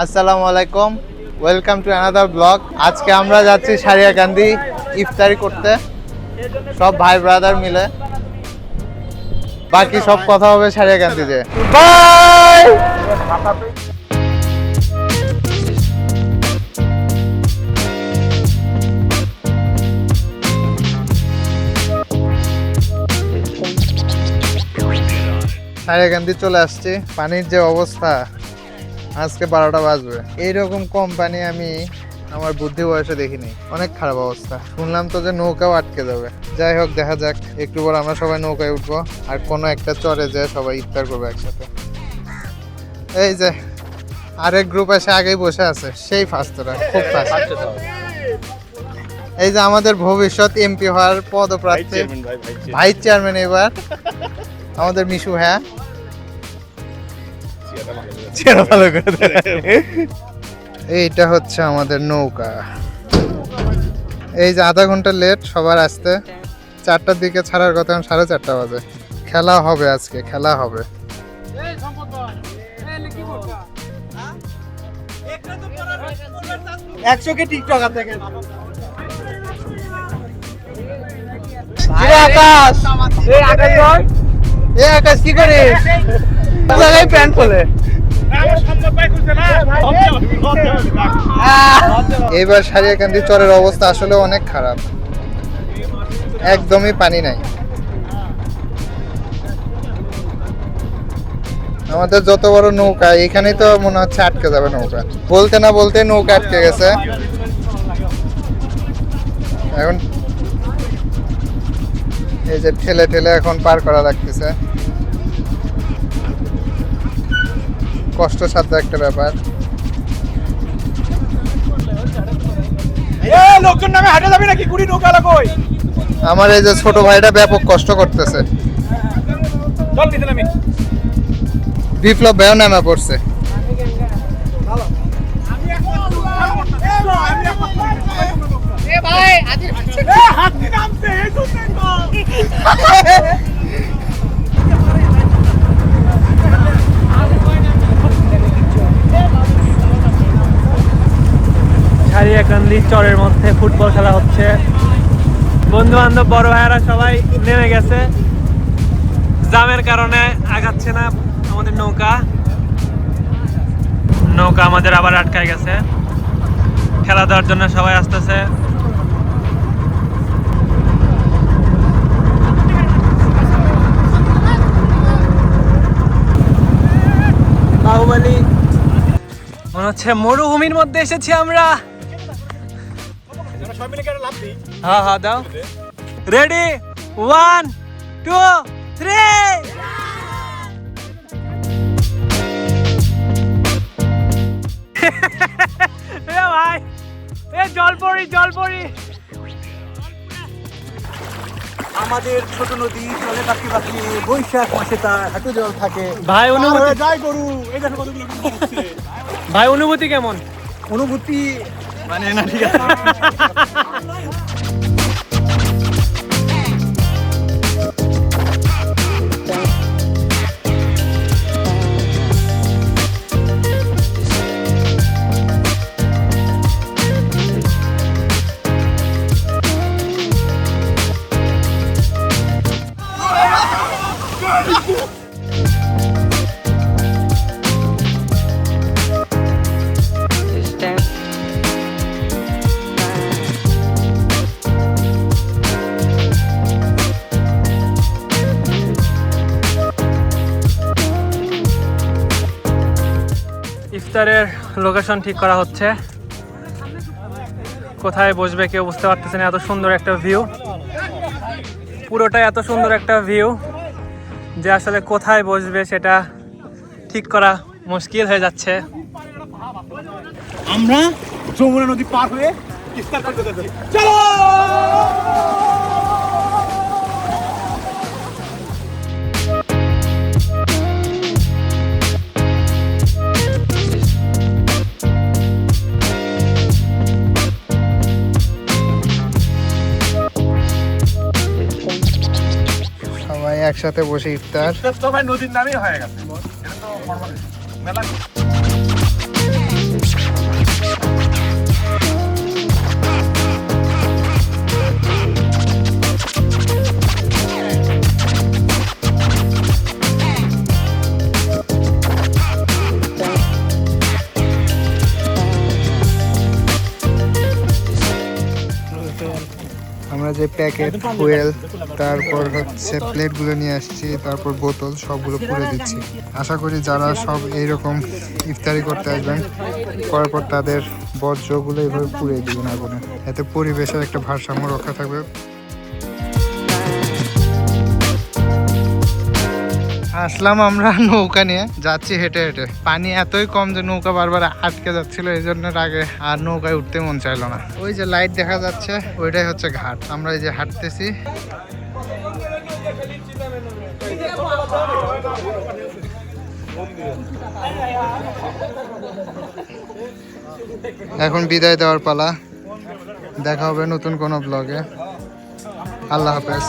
আসসালামু আলাইকুম, welcome to another blog. আজকে আমরা যাচ্ছি সারিয়াকান্দি ইফতারি করতে, সব ভাই ব্রাদার মিলে। বাকি সব কথা হবে সারিয়াকান্দিতে। বাই। সারিয়াকান্দি চলে আসছি। পানির যে অবস্থা, আজকে 12টা বাজবে। এইরকম কম পানি আমি আমার বুদ্ধি বয়সে দেখিনি। অনেক খারাপ অবস্থা। শুনলাম তো যে নৌকাও আটকে যাবে। যাই হোক, দেখা যাক। একটু পর আমরা সবাই নৌকায় উঠবো আর কোনো একটা চরে যেয়ে সবাই ইফতার করবো একসাথে। এই যে আরেক গ্রুপ এসে আগেই বসে আছে, সেই ফাস্টরা, খুব ফাস্ট। এই যে আমাদের ভবিষ্যৎ এমপি হওয়ার পদপ্রার্থী ভাইস চেয়ারম্যান এবার আমাদের মিশু। হ্যাঁ, ভালো করে। এইটা হচ্ছে আমাদের নৌকা। এই যে আধা ঘন্টা লেট সবার আসতে। 4টার দিকে ছাড়ার কথা, 4:30 বাজে। খেলা হবে আজকে, খেলা হবে। আকাশ কি করিস? প্যান্ট খোলে। এবার সারিয়াকান্দি চরের অবস্থা আসলে অনেক খারাপ, একদমই পানি নাই। আমাদের যত বড় নৌকা, এখানেই তো মনে হচ্ছে আটকে যাবে নৌকা। বলতে না বলতে নৌকা আটকে গেছে। এখন এই যে ঠেলে ঠেলে এখন পার করা লাগতেছে। কষ্টসাধ্য একটা ব্যাপার। আমার এই যে ছোট ভাইটা ব্যাপক কষ্ট করতেছে। বিপ্লব ভাইও নামা পড়ছে। সারিয়াকান্দি চরের মধ্যে ফুটবল খেলা হচ্ছে। বন্ধু বান্ধব বড় ভাইয়েরা সবাই নেমে গেছে। জামের কারণে আগাচ্ছে না আমাদের নৌকা আমাদের আবার আটকায় গেছে। খেলা দেওয়ার জন্য সবাই আসতেছে। বাহুবলী মনে হচ্ছে মরুভূমির মধ্যে এসেছি আমরা। হ্যাঁ হ্যাঁ, দাও। রেডি, 1 2 3। ভাই, জলপরি আমাদের ছোট নদী চলে পাখি পাখি, বৈশাখ মাসে তার এত জল থাকে। ভাই অনুভূতি, যাই গরু, এই দেখো কতগুলো গরু হচ্ছে। ভাই অনুভূতি কেমন? অনুভূতি মানে না, ঠিক আছে। ইফতারের লোকেশন ঠিক করা হচ্ছে। কোথায় বসবে কেউ বুঝতে পারতেছে না। এত সুন্দর একটা ভিউ, পুরোটাই এত সুন্দর একটা ভিউ যে আসলে কোথায় বসবে সেটা ঠিক করা মুশকিল হয়ে যাচ্ছে। আমরা যমুনা নদী পার হয়ে ইফতার করতে যাচ্ছি। চলো। একসাথে বসে ইফতার। তো ভাই নদীর নামেই হয়ে গেছে, এটা তো মেলা। আমরা যে প্যাকেট ফুয়েল তারপর হচ্ছে প্লেটগুলো নিয়ে আসছি, তারপর বোতল সবগুলো পুড়ে দিচ্ছি। আশা করি যারা সব এইরকম ইফতারি করতে আসবেন করার পর তাদের বর্জ্যগুলো এইভাবে পুড়িয়ে দিবেন আগুনে, এতে পরিবেশের একটা ভারসাম্য রক্ষা থাকবে। আসলাম আমরা নৌকা নিয়ে, যাচ্ছি হেঁটে হেঁটে। পানি এতই কম যে নৌকা বারবার আটকে যাচ্ছিল, এই জন্য আগে আর নৌকায় উঠতে মন চাইলো না। ওই যে লাইট দেখা যাচ্ছে ওইটাই হচ্ছে ঘাট, আমরা এই যে হাঁটতেছি। এখন বিদায় দেওয়ার পালা, দেখা হবে নতুন কোনো ব্লগে। আল্লাহ হাফেজ।